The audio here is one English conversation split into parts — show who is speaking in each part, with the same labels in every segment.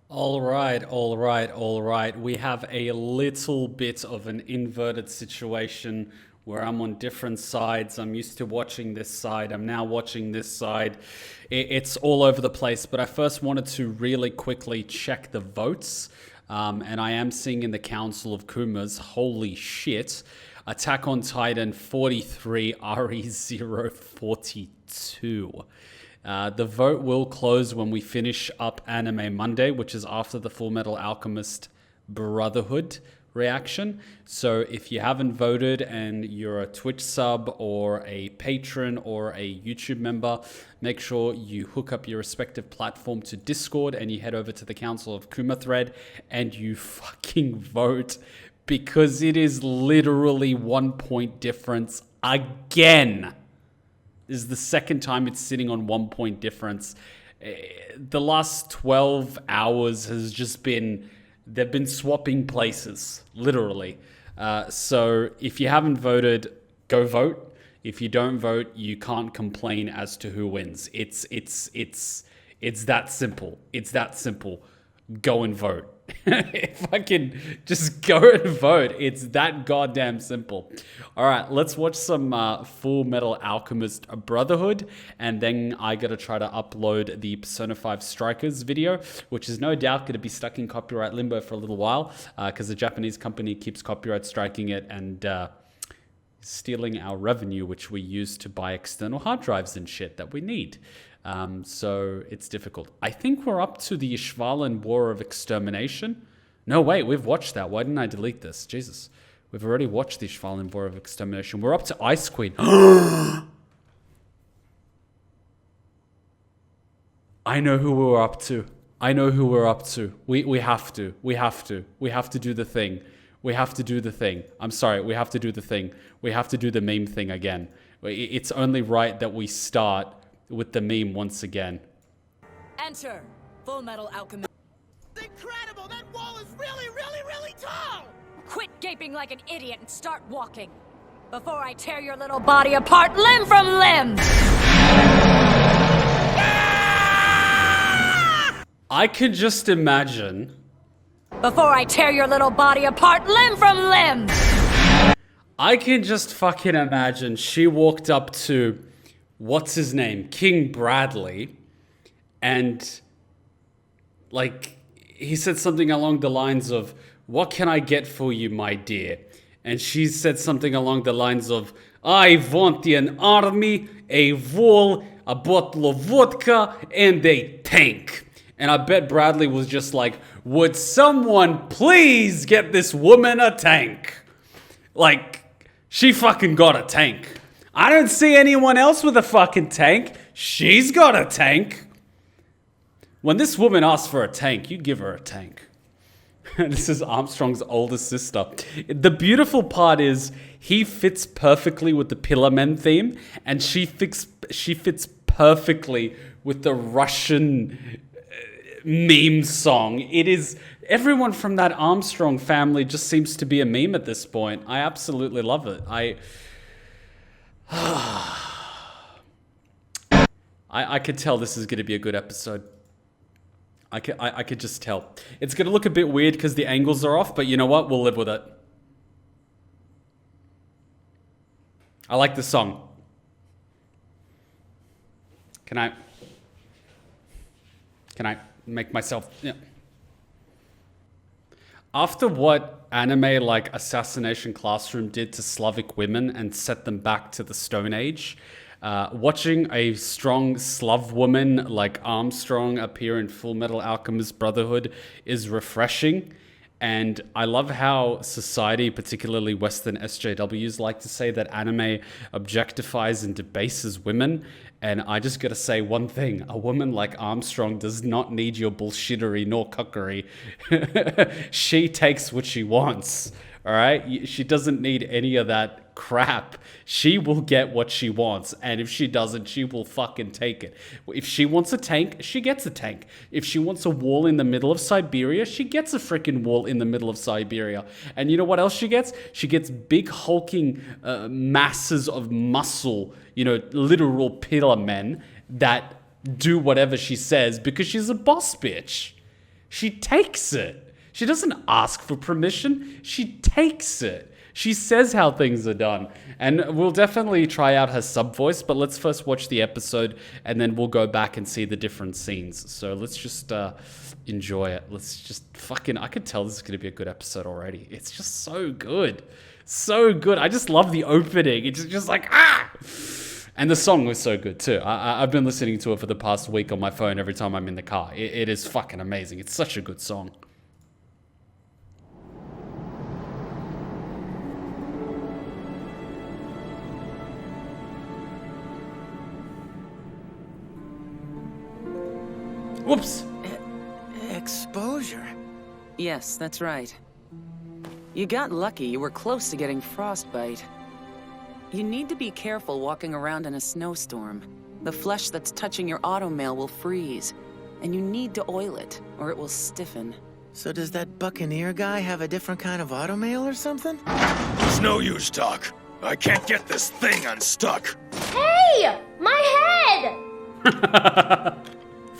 Speaker 1: All right. We have a little bit of an inverted situation where I'm on different sides. I'm used to watching this side. I'm now watching this side. It's all over the place, but I first wanted to really quickly check the votes. And I am seeing in the Council of Kumas, holy shit, Attack on Titan 43, RE0 42. The vote will close when we finish up Anime Monday, which is after the Fullmetal Alchemist Brotherhood reaction. So if you haven't voted and you're a Twitch sub or a patron or a YouTube member, make sure you hook up your respective platform to Discord and you head over to the Council of Kuma thread and you fucking vote, because it is literally 1 point difference again. This is the second time it's sitting on 1 point difference. The last 12 hours has just been, they've been swapping places, literally. So if you haven't voted, go vote. If you don't vote, you can't complain as to who wins. It's that simple. It's that simple. Go and vote. If I can just go and vote, it's that goddamn simple. All right, let's watch some Fullmetal Alchemist Brotherhood, and then I gotta try to upload the Persona 5 Strikers video, which is no doubt gonna be stuck in copyright limbo for a little while, because the Japanese company keeps copyright striking it and stealing our revenue, which we use to buy external hard drives and shit that we need. So it's difficult. I think we're up to the Ishvalan War of Extermination. No, wait, we've watched that. Why didn't I delete this? Jesus. We've already watched the Ishvalan War of Extermination. We're up to Ice Queen. I know who we're up to. I know who we're up to. We have to. We have to. We have to do the thing. We have to do the thing. I'm sorry, we have to do the thing. We have to do the meme thing again. It's only right that we start with the meme once again.
Speaker 2: Enter Fullmetal Alchemist.
Speaker 3: Incredible! That wall is really, really, really tall!
Speaker 2: Quit gaping like an idiot and start walking before I tear your little body apart limb from limb!
Speaker 1: I can just imagine.
Speaker 2: Before I tear your little body apart limb from limb!
Speaker 1: I can just fucking imagine she walked up to, what's his name? King Bradley. And, like, he said something along the lines of, "What can I get for you, my dear?" And she said something along the lines of, "I want an army, a wall, a bottle of vodka, and a tank." And I bet Bradley was just like, "Would someone please get this woman a tank?" Like, she fucking got a tank. I don't see anyone else with a fucking tank. She's got a tank. When this woman asks for a tank, you give her a tank. This is Armstrong's older sister. The beautiful part is he fits perfectly with the Pillar Men theme, and she fits perfectly with the Russian meme song. It is, everyone from that Armstrong family just seems to be a meme at this point. I absolutely love it. I could tell this is going to be a good episode. I could just tell. It's going to look a bit weird because the angles are off, but you know what? We'll live with it. I like the song. Can I make myself... Yeah. After what anime like Assassination Classroom did to Slavic women and set them back to the Stone Age, watching a strong Slav woman like Armstrong appear in Fullmetal Alchemist Brotherhood is refreshing. And I love how society, particularly Western SJWs, like to say that anime objectifies and debases women. And I just gotta say one thing. A woman like Armstrong does not need your bullshittery nor cuckery. She takes what she wants, all right? She doesn't need any of that crap. She will get what she wants, and if she doesn't, she will fucking take it. If she wants a tank, she gets a tank. If she wants a wall in the middle of Siberia, she gets a freaking wall in the middle of Siberia. And you know what else she gets? She gets big hulking masses of muscle, you know, literal pillar men that do whatever she says because she's a boss bitch. She takes it. She doesn't ask for permission. She takes it. She says how things are done. And we'll definitely try out her sub voice, but let's first watch the episode and then we'll go back and see the different scenes. So let's just enjoy it. Let's just I could tell this is going to be a good episode already. It's just so good. So good. I just love the opening. It's just like, ah! And the song was so good too. I've been listening to it for the past week on my phone every time I'm in the car. It is fucking amazing. It's such a good song. Whoops.
Speaker 4: Exposure?
Speaker 5: Yes, that's right. You got lucky. You were close to getting frostbite. You need to be careful walking around in a snowstorm. The flesh that's touching your automail will freeze, and you need to oil it, or it will stiffen.
Speaker 4: So does that Buccaneer guy have a different kind of automail or something?
Speaker 6: It's no use, Doc. I can't get this thing unstuck.
Speaker 7: Hey! My head!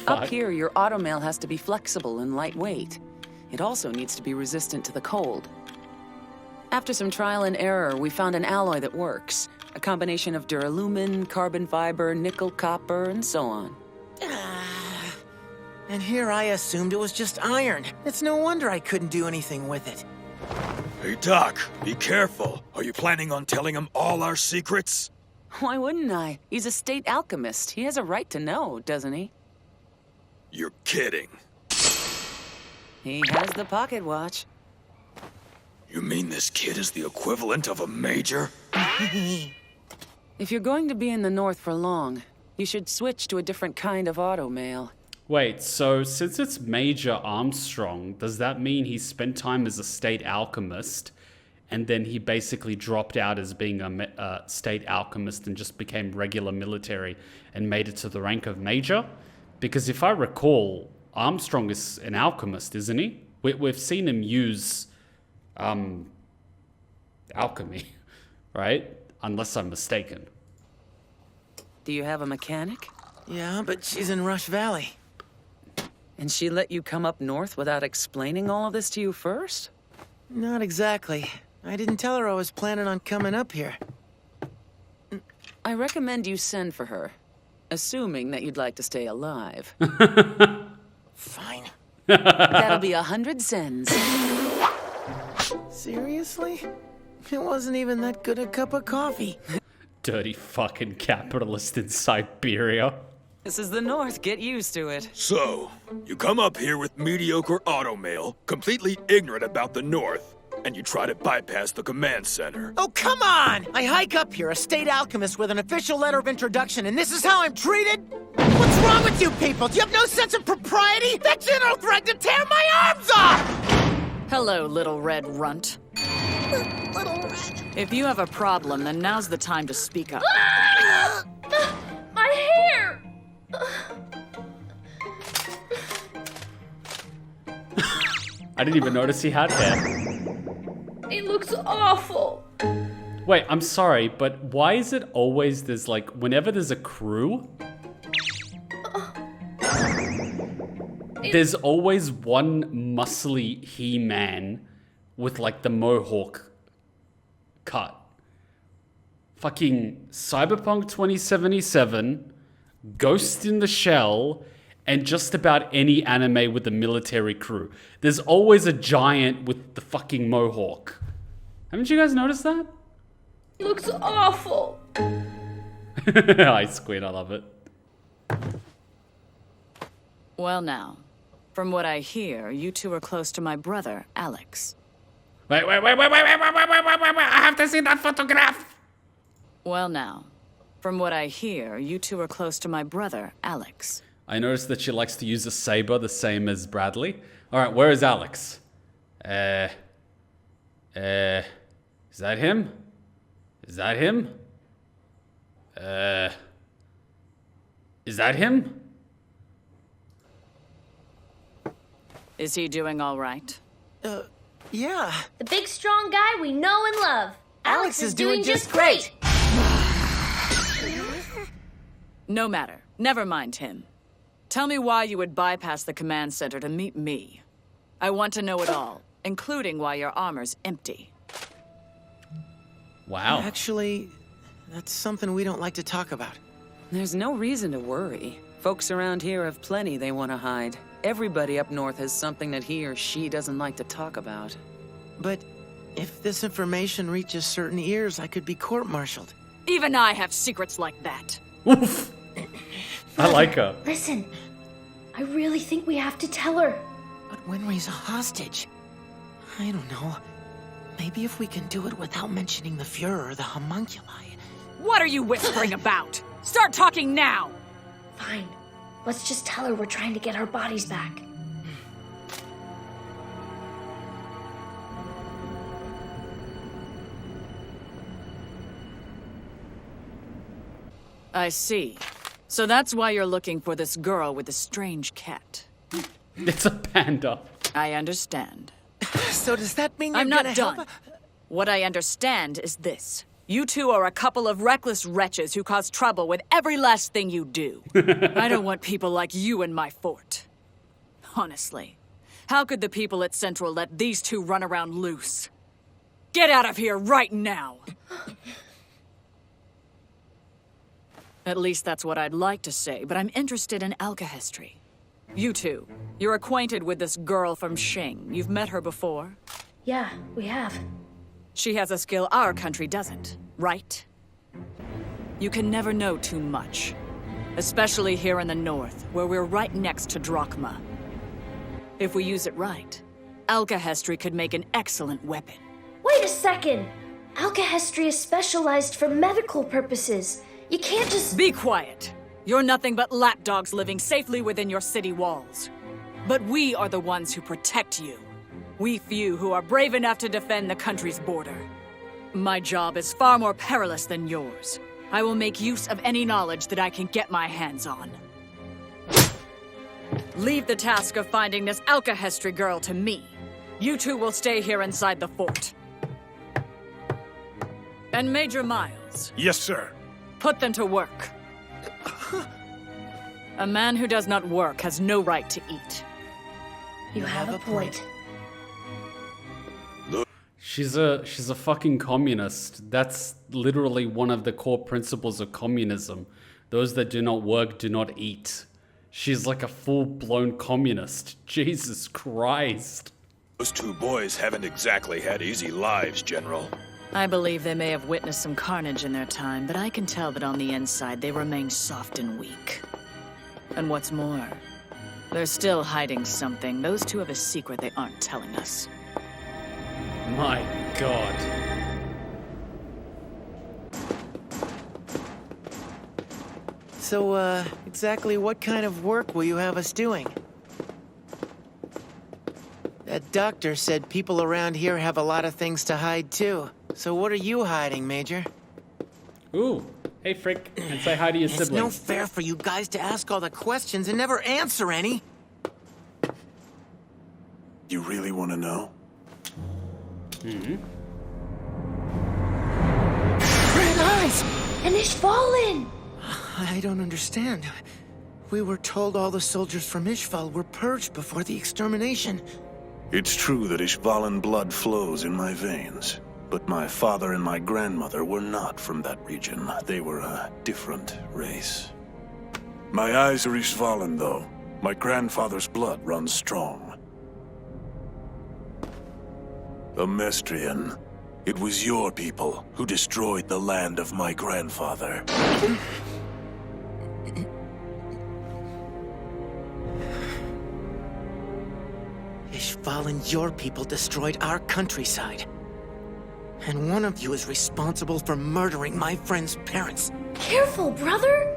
Speaker 5: Up here, your automail has to be flexible and lightweight. It also needs to be resistant to the cold. After some trial and error, we found an alloy that works. A combination of duralumin, carbon fiber, nickel, copper, and so on.
Speaker 4: And here I assumed it was just iron. It's no wonder I couldn't do anything with it.
Speaker 6: Hey, Doc, be careful. Are you planning on telling him all our secrets?
Speaker 5: Why wouldn't I? He's a state alchemist. He has a right to know, doesn't he?
Speaker 6: You're kidding.
Speaker 5: He has the pocket watch.
Speaker 6: You mean this kid is the equivalent of a major?
Speaker 5: If you're going to be in the North for long, you should switch to a different kind of automail.
Speaker 1: Wait, so since it's Major Armstrong, does that mean he spent time as a state alchemist and then he basically dropped out as being a state alchemist and just became regular military and made it to the rank of Major? Because if I recall, Armstrong is an alchemist, isn't he? We've seen him use alchemy, right? Unless I'm mistaken.
Speaker 5: Do you have a mechanic?
Speaker 4: Yeah, but she's in Rush Valley.
Speaker 5: And she let you come up north without explaining all of this to you first?
Speaker 4: Not exactly. I didn't tell her I was planning on coming up here.
Speaker 5: I recommend you send for her, assuming that you'd like to stay alive.
Speaker 4: Fine.
Speaker 5: That'll be 100 cents.
Speaker 4: Seriously? It wasn't even that good a cup of coffee.
Speaker 1: Dirty fucking capitalist in Siberia.
Speaker 5: This is the North. Get used to it.
Speaker 6: So, you come up here with mediocre automail, completely ignorant about the North, and you try to bypass the command center.
Speaker 3: Oh, come on! I hike up here, a state alchemist with an official letter of introduction, and this is how I'm treated? What's wrong with you people? Do you have no sense of propriety? That general threatened to tear my arms off!
Speaker 2: Hello, little red runt.
Speaker 3: Little rat.
Speaker 2: If you have a problem, then now's the time to speak up.
Speaker 7: My hair!
Speaker 1: I didn't even notice he had hair.
Speaker 7: It looks awful.
Speaker 1: Wait, I'm sorry, but why is it always there's like, whenever there's a crew, there's always one muscly He-Man with like the mohawk cut. Fucking Cyberpunk 2077, Ghost in the Shell, and just about any anime with a military crew. There's always a giant with the fucking mohawk. Haven't you guys noticed that?
Speaker 7: It looks awful.
Speaker 1: I squid, I love it.
Speaker 2: Well now, from what I hear, you two are close to my brother, Alex.
Speaker 1: Wait, I have to see that photograph.
Speaker 2: Well now, from what I hear, you two are close to my brother, Alex.
Speaker 1: I noticed that she likes to use a saber the same as Bradley. All right, where is Alex? Is that him? Is that him? Is that him?
Speaker 2: Is he doing all right?
Speaker 4: Yeah.
Speaker 7: The big strong guy we know and love.
Speaker 4: Alex is doing just great.
Speaker 2: No matter. Never mind him.
Speaker 5: Tell me why you would bypass the command center to meet me. I want to know it all, including why your armor's empty.
Speaker 1: Wow.
Speaker 4: Actually, that's something we don't like to talk about.
Speaker 5: There's no reason to worry. Folks around here have plenty they want to hide. Everybody up north has something that he or she doesn't like to talk about.
Speaker 4: But if this information reaches certain ears, I could be court-martialed.
Speaker 2: Even I have secrets like that.
Speaker 1: Oof. I like her.
Speaker 7: Listen, I really think we have to tell her.
Speaker 4: But Winry's a hostage. I don't know. Maybe if we can do it without mentioning the Fuhrer or the homunculi.
Speaker 2: What are you whispering about? Start talking now!
Speaker 7: Fine. Let's just tell her we're trying to get our bodies back.
Speaker 5: I see. So that's why you're looking for this girl with the strange cat.
Speaker 1: It's a panda.
Speaker 5: I understand.
Speaker 4: So does that mean you're
Speaker 2: I'm not
Speaker 4: gonna
Speaker 2: done.
Speaker 4: help?
Speaker 2: What I understand is this. You two are a couple of reckless wretches who cause trouble with every last thing you do. I don't want people like you in my fort. Honestly, how could the people at Central let these two run around loose? Get out of here right now! At least that's what I'd like to say, but I'm interested in alchemy. You two, you're acquainted with this girl from Shing. You've met her before?
Speaker 7: Yeah, we have.
Speaker 2: She has a skill our country doesn't, right? You can never know too much. Especially here in the north, where we're right next to Drachma. If we use it right, alchemy could make an excellent weapon.
Speaker 7: Wait a second! Alchemy is specialized for medical purposes. You can't just...
Speaker 2: Be quiet! You're nothing but lapdogs living safely within your city walls. But we are the ones who protect you. We few who are brave enough to defend the country's border. My job is far more perilous than yours. I will make use of any knowledge that I can get my hands on. Leave the task of finding this alchemy girl to me. You two will stay here inside the fort. And Major Miles,
Speaker 6: Yes, sir.
Speaker 2: put them to work. A man who does not work has no right to eat.
Speaker 7: You have a point.
Speaker 1: She's a fucking communist. That's literally one of the core principles of communism. Those that do not work do not eat. She's like a full-blown communist. Jesus Christ.
Speaker 6: Those two boys haven't exactly had easy lives, General.
Speaker 2: I believe they may have witnessed some carnage in their time, but I can tell that on the inside they remain soft and weak. And what's more, they're still hiding something. Those two have a secret they aren't telling us.
Speaker 1: My God.
Speaker 4: So, exactly what kind of work will you have us doing? That doctor said people around here have a lot of things to hide, too. So what are you hiding, Major?
Speaker 1: Ooh. Hey, Frick. And say hi to your
Speaker 4: It's
Speaker 1: siblings.
Speaker 4: no fair for you guys to ask all the questions and never answer any.
Speaker 6: You really want to know?
Speaker 7: Red eyes! And Ishvalin!
Speaker 4: I don't understand. We were told all the soldiers from Ishval were purged before the extermination.
Speaker 8: It's true that Ishvalan blood flows in my veins, but my father and my grandmother were not from that region. They were a different race. My eyes are Ishvalan, though. My grandfather's blood runs strong. Amestrian, it was your people who destroyed the land of my grandfather.
Speaker 4: Ishval and your people destroyed our countryside. And one of you is responsible for murdering my friend's parents.
Speaker 7: Careful, brother!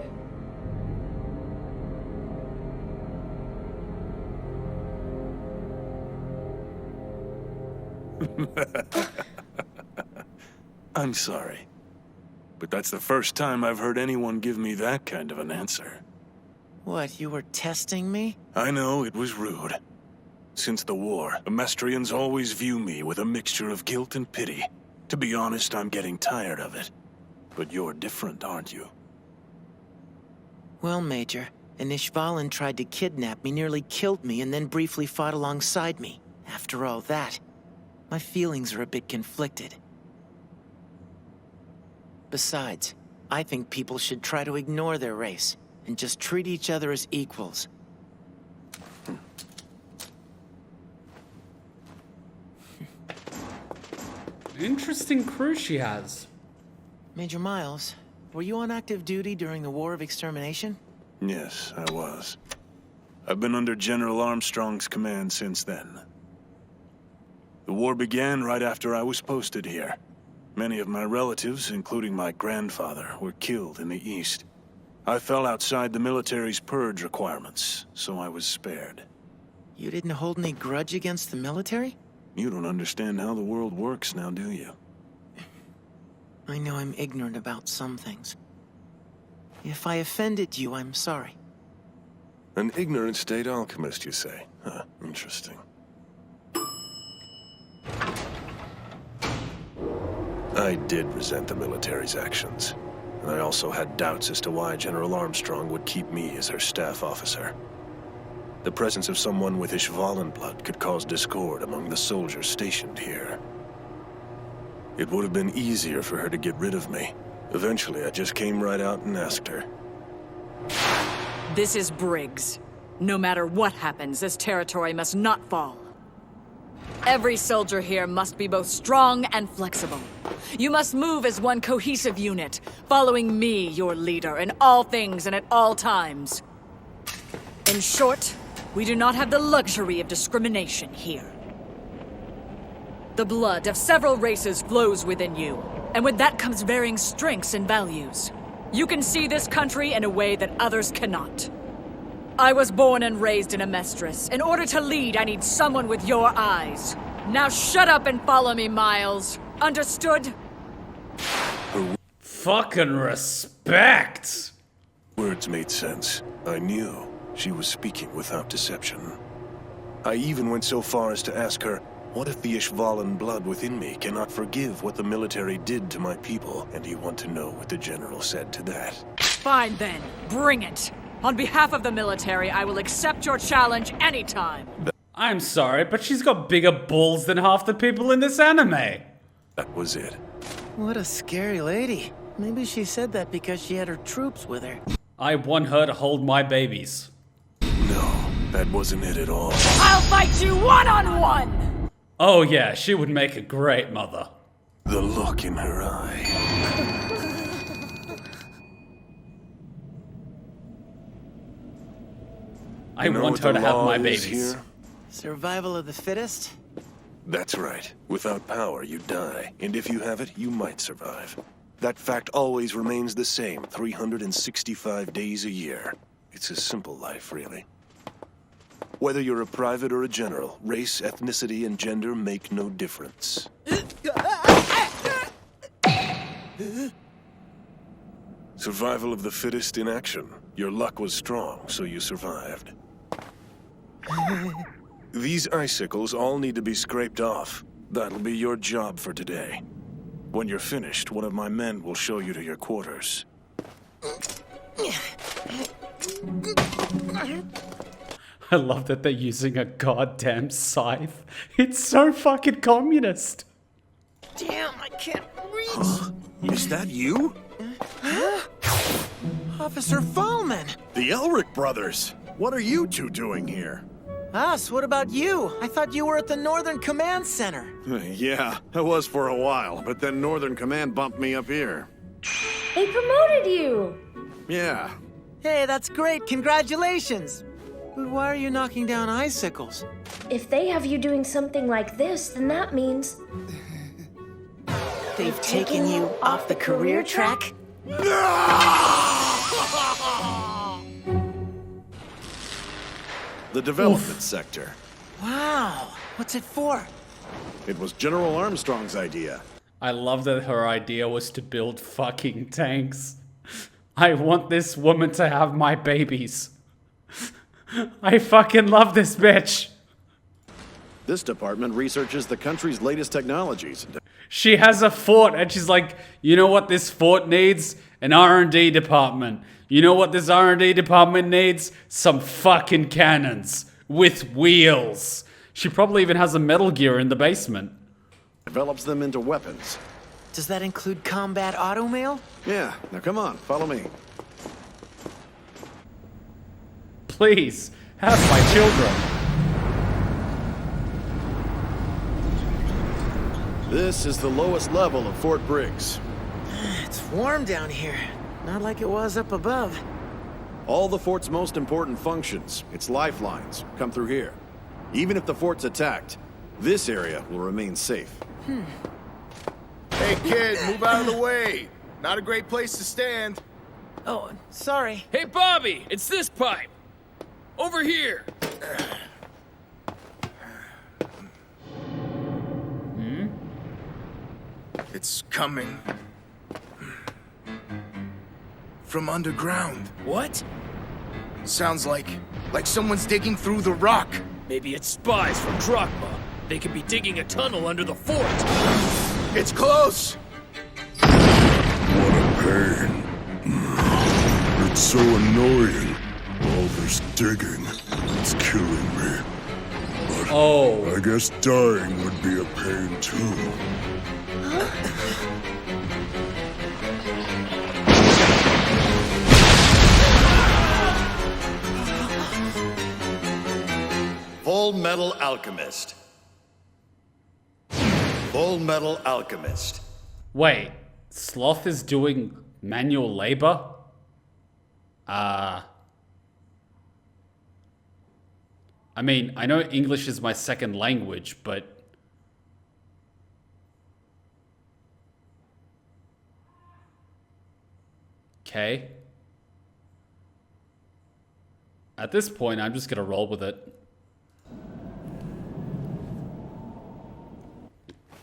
Speaker 8: I'm sorry, but that's the first time I've heard anyone give me that kind of an answer.
Speaker 4: What, you were testing me?
Speaker 8: I know it was rude. Since the war, Amestrians always view me with a mixture of guilt and pity. To be honest, I'm getting tired of it. But you're different, aren't you?
Speaker 4: Well, Major, and Ishvalan tried to kidnap me, nearly killed me, and then briefly fought alongside me. After all that, my feelings are a bit conflicted. Besides, I think people should try to ignore their race and just treat each other as equals.
Speaker 1: Interesting crew she has.
Speaker 4: Major Miles, were you on active duty during the War of Extermination?
Speaker 8: Yes, I was. I've been under General Armstrong's command since then. The war began right after I was posted here. Many of my relatives, including my grandfather, were killed in the East. I fell outside the military's purge requirements, so I was spared.
Speaker 4: You didn't hold any grudge against the military?
Speaker 8: You don't understand how the world works now, do you?
Speaker 4: I know I'm ignorant about some things. If I offended you, I'm sorry.
Speaker 8: An ignorant state alchemist, you say? Huh, interesting. I did resent the military's actions, and I also had doubts as to why General Armstrong would keep me as her staff officer. The presence of someone with Ishvalan blood could cause discord among the soldiers stationed here. It would have been easier for her to get rid of me. Eventually, I just came right out and asked her.
Speaker 2: This is Briggs. No matter what happens, this territory must not fall. Every soldier here must be both strong and flexible. You must move as one cohesive unit, following me, your leader, in all things and at all times. In short, we do not have the luxury of discrimination here. The blood of several races flows within you, and with that comes varying strengths and values. You can see this country in a way that others cannot. I was born and raised in Amestris. In order to lead, I need someone with your eyes. Now shut up and follow me, Miles. Understood?
Speaker 1: Fucking respect!
Speaker 8: Words made sense. I knew she was speaking without deception. I even went so far as to ask her, what if the Ishvalan blood within me cannot forgive what the military did to my people? And you want to know what the general said to that?
Speaker 2: Fine then. Bring it. On behalf of the military, I will accept your challenge anytime.
Speaker 1: I'm sorry, but she's got bigger balls than half the people in this anime.
Speaker 8: That was it.
Speaker 4: What a scary lady. Maybe she said that because she had her troops with her.
Speaker 1: I want her to hold my babies.
Speaker 8: No, that wasn't it at all.
Speaker 2: I'll fight you one-on-one!
Speaker 1: Oh yeah, she would make a great mother.
Speaker 8: The look in her eye.
Speaker 1: I want her to have my babies.
Speaker 8: Here?
Speaker 4: Survival of the fittest?
Speaker 8: That's right. Without power, you die. And if you have it, you might survive. That fact always remains the same 365 days a year. It's a simple life, really. Whether you're a private or a general, race, ethnicity, and gender make no difference. Survival of the fittest in action. Your luck was strong, so you survived. These icicles all need to be scraped off. That'll be your job for today. When you're finished, one of my men will show you to your quarters.
Speaker 1: I love that they're using a goddamn scythe. It's so fucking communist.
Speaker 4: Damn, I can't reach.
Speaker 9: Is that you?
Speaker 4: Officer Fallman!
Speaker 9: The Elric brothers! What are you two doing here?
Speaker 4: Us, what about you? I thought you were at the Northern Command Center.
Speaker 9: Yeah, I was for a while, but then Northern Command bumped me up here.
Speaker 7: They promoted you!
Speaker 9: Yeah.
Speaker 4: Hey, that's great, congratulations! But why are you knocking down icicles?
Speaker 7: If they have you doing something like this, then that means...
Speaker 4: They've taken you off the career track?
Speaker 9: The development sector.
Speaker 4: Wow, what's it for?
Speaker 9: It was General Armstrong's idea.
Speaker 1: I love that her idea was to build fucking tanks. I want this woman to have my babies. I fucking love this bitch.
Speaker 9: This department researches the country's latest technologies.
Speaker 1: She has a fort and she's like, you know what this fort needs? An R&D department. You know what this R&D department needs? Some fucking cannons. With wheels. She probably even has a Metal Gear in the basement.
Speaker 9: Develops them into weapons.
Speaker 4: Does that include combat automail?
Speaker 9: Yeah, now come on, follow me.
Speaker 1: Please, have my children.
Speaker 9: This is the lowest level of Fort Briggs.
Speaker 4: It's warm down here. Not like it was up above.
Speaker 9: All the fort's most important functions, its lifelines, come through here. Even if the fort's attacked, this area will remain safe.
Speaker 10: Hey kid, move out of the way. Not a great place to stand.
Speaker 4: Oh, sorry.
Speaker 11: Hey Bobby, it's this pipe. Over here.
Speaker 10: It's coming from underground.
Speaker 11: What?
Speaker 10: Sounds like someone's digging through the rock.
Speaker 11: Maybe it's spies from Drachma. They could be digging a tunnel under the fort.
Speaker 10: It's close.
Speaker 6: What a pain. It's so annoying. All this digging. It's killing me. But I guess dying would be a pain too.
Speaker 12: Fullmetal Alchemist. Fullmetal Alchemist.
Speaker 1: Wait, Sloth is doing manual labor? I mean, I know English is my second language, but... Okay. At this point, I'm just gonna roll with it.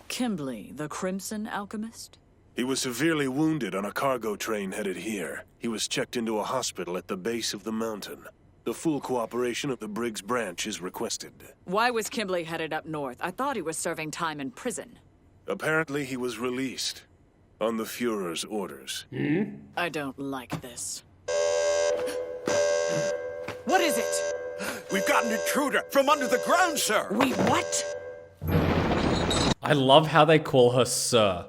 Speaker 2: Kimberly, the Crimson Alchemist?
Speaker 8: He was severely wounded on a cargo train headed here. He was checked into a hospital at the base of the mountain. The full cooperation of the Briggs branch is requested.
Speaker 2: Why was Kimberly headed up north? I thought he was serving time in prison.
Speaker 8: Apparently he was released. On the Fuhrer's orders.
Speaker 2: I don't like this.
Speaker 3: What is it?
Speaker 12: We've got an intruder from under the ground, sir.
Speaker 2: Wait, what?
Speaker 1: I love how they call her Sir.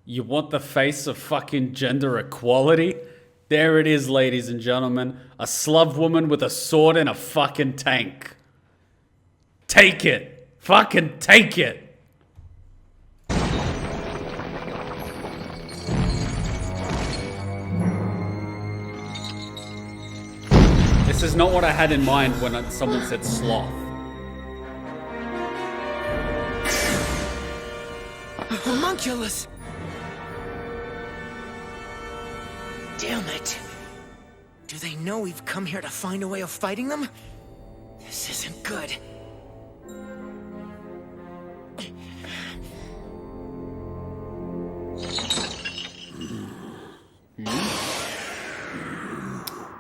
Speaker 1: You want the face of fucking gender equality? There it is, ladies and gentlemen. A slub woman with a sword and a fucking tank. Take it. Fucking take it. This is not what I had in mind when someone said sloth.
Speaker 4: Homunculus! Damn it. Do they know we've come here to find a way of fighting them? This isn't good.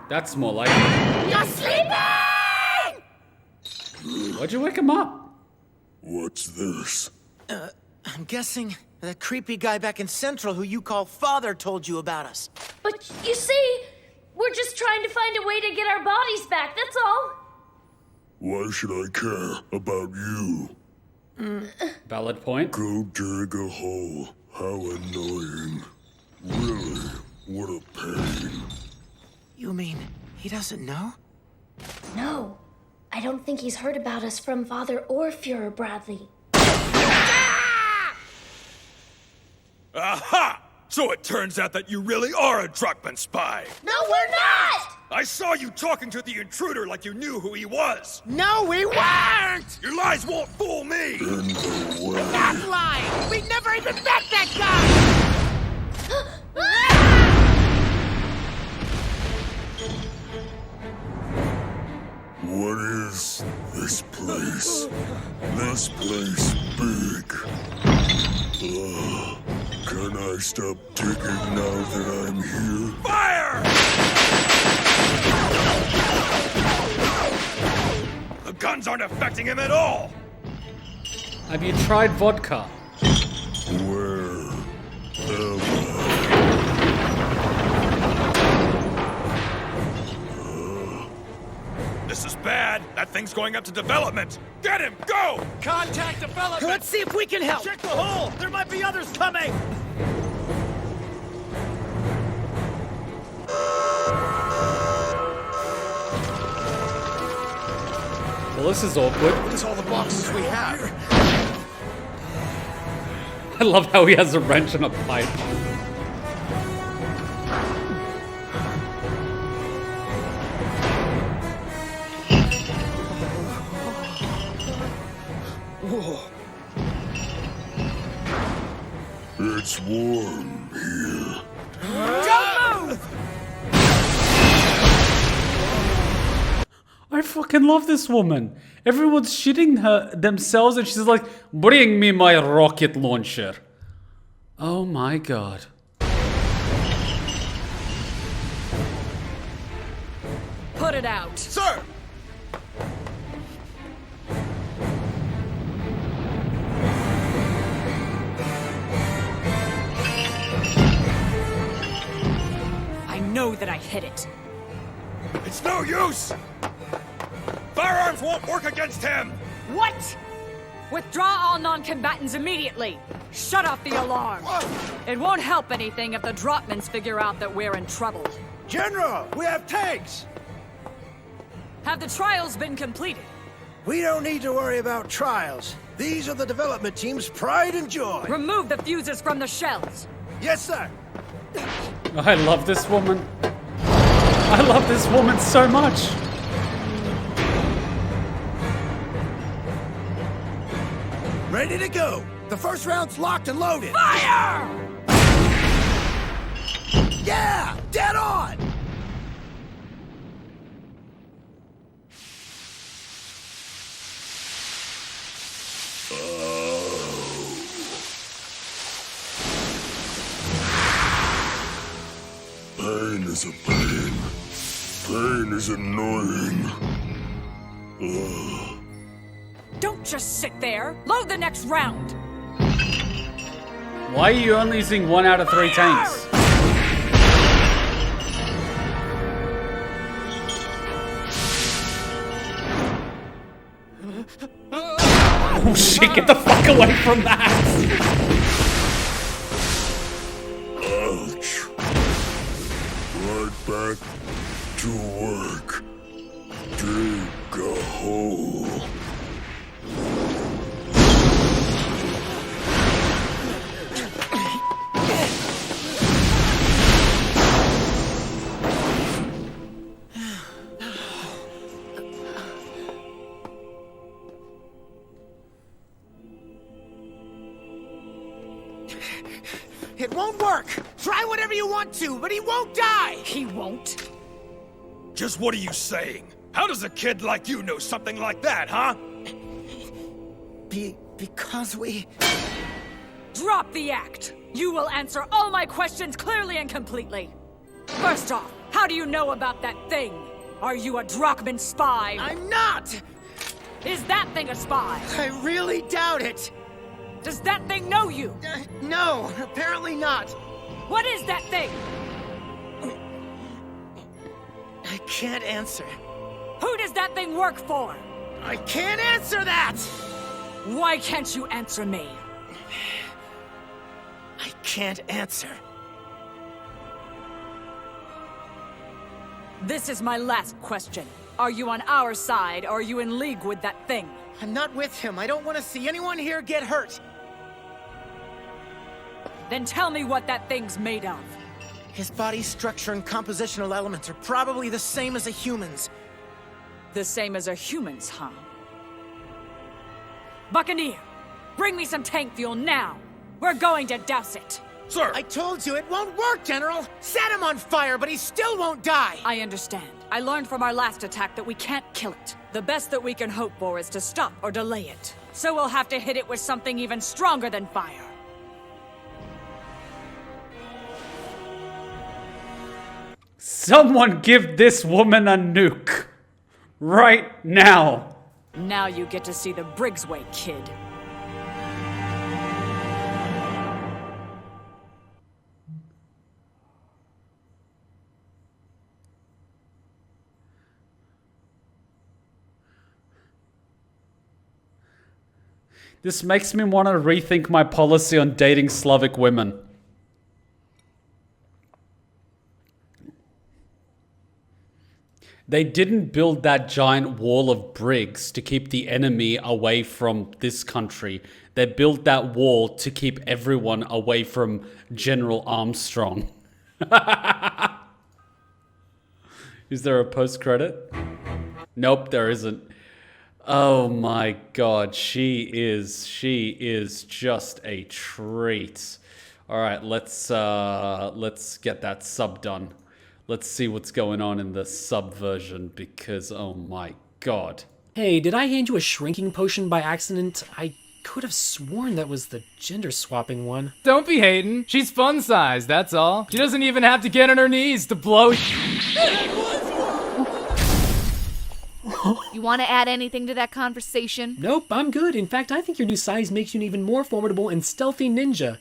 Speaker 1: That's more like it.
Speaker 3: You're sleeping!
Speaker 1: Why'd you wake him up?
Speaker 6: What's this?
Speaker 4: I'm guessing the creepy guy back in Central who you call Father told you about us.
Speaker 7: But you see, we're just trying to find a way to get our bodies back, that's all.
Speaker 6: Why should I care about you?
Speaker 1: Valid point.
Speaker 6: Go dig a hole. How annoying. Really, what a pain.
Speaker 4: You mean he doesn't know?
Speaker 7: No, I don't think he's heard about us from Father or Fuhrer Bradley.
Speaker 6: Aha! So it turns out that you really are a Drachman spy.
Speaker 3: No, we're not!
Speaker 6: I saw you talking to the intruder like you knew who he was.
Speaker 3: No, we weren't!
Speaker 6: Your lies won't fool me.
Speaker 3: Not lying! We never even met that guy!
Speaker 6: What is this place? This place big. Can I stop digging now that I'm here? Fire! The guns aren't affecting him at all.
Speaker 1: Have you tried vodka?
Speaker 6: Where am I?
Speaker 12: bad. That thing's going up to development. Get him! Go!
Speaker 3: Contact development! Let's see if we can help!
Speaker 11: Check the hole! There might be others coming!
Speaker 1: Well, this is awkward.
Speaker 10: What is all the boxes we have?
Speaker 1: I love how he has a wrench and a pipe.
Speaker 6: It's warm here.
Speaker 2: Don't move!
Speaker 1: I fucking love this woman. Everyone's shitting themselves and she's like, bring me my rocket launcher. Oh my god.
Speaker 2: Put it out.
Speaker 10: Sir!
Speaker 2: I know that I hit it.
Speaker 12: It's no use! Firearms won't work against him!
Speaker 2: What? Withdraw all non-combatants immediately. Shut off the alarm. It won't help anything if the Dropmans figure out that we're in trouble.
Speaker 13: General, we have tanks!
Speaker 2: Have the trials been completed?
Speaker 13: We don't need to worry about trials. These are the development team's pride and joy.
Speaker 2: Remove the fuses from the shells.
Speaker 13: Yes, sir.
Speaker 1: I love this woman. I love this woman so much.
Speaker 13: Ready to go. The first round's locked and loaded.
Speaker 2: Fire!
Speaker 13: Yeah! Dead on!
Speaker 6: Pain is a pain. Pain is annoying. Ugh.
Speaker 2: Don't just sit there. Load the next round.
Speaker 1: Why are you only using 1 out of 3 tanks? Oh shit, get the fuck away from that!
Speaker 6: Ouch. Right back to work. Dig a hole.
Speaker 3: It won't work! Try whatever you want to, but he won't die!
Speaker 2: He won't.
Speaker 12: Just what are you saying? How does a kid like you know something like that, huh?
Speaker 3: Because we...
Speaker 2: Drop the act. You will answer all my questions clearly and completely. First off, how do you know about that thing? Are you a Drachman spy?
Speaker 3: I'm not!
Speaker 2: Is that thing a spy?
Speaker 3: I really doubt it!
Speaker 2: Does that thing know you?
Speaker 3: No, apparently not.
Speaker 2: What is that thing?
Speaker 3: I can't answer.
Speaker 2: Who does that thing work for?
Speaker 3: I can't answer that!
Speaker 2: Why can't you answer me?
Speaker 3: I can't answer.
Speaker 2: This is my last question. Are you on our side, or are you in league with that thing?
Speaker 3: I'm not with him. I don't want to see anyone here get hurt.
Speaker 2: Then tell me what that thing's made of.
Speaker 3: His body structure and compositional elements are probably the same as a human's.
Speaker 2: The same as a human's, huh? Buccaneer, bring me some tank fuel now. We're going to douse it.
Speaker 12: Sir!
Speaker 3: I told you it won't work, General! Set him on fire, but he still won't die!
Speaker 2: I understand. I learned from our last attack that we can't kill it. The best that we can hope for is to stop or delay it. So we'll have to hit it with something even stronger than fire.
Speaker 1: Someone give this woman a nuke. Right now.
Speaker 2: Now you get to see the Briggs way, kid.
Speaker 1: This makes me want to rethink my policy on dating Slavic women. They didn't build that giant wall of bricks to keep the enemy away from this country. They built that wall to keep everyone away from General Armstrong. Is there a post-credit? Nope, there isn't. Oh my god, she is just a treat. All right, let's get that sub done. Let's see what's going on in the sub version because oh my god.
Speaker 14: Hey, did I hand you a shrinking potion by accident? I could have sworn that was the gender swapping one.
Speaker 15: Don't be hating. She's fun sized, that's all. She doesn't even have to get on her knees to blow.
Speaker 16: You want to add anything to that conversation?
Speaker 14: Nope, I'm good. In fact, I think your new size makes you an even more formidable and stealthy ninja.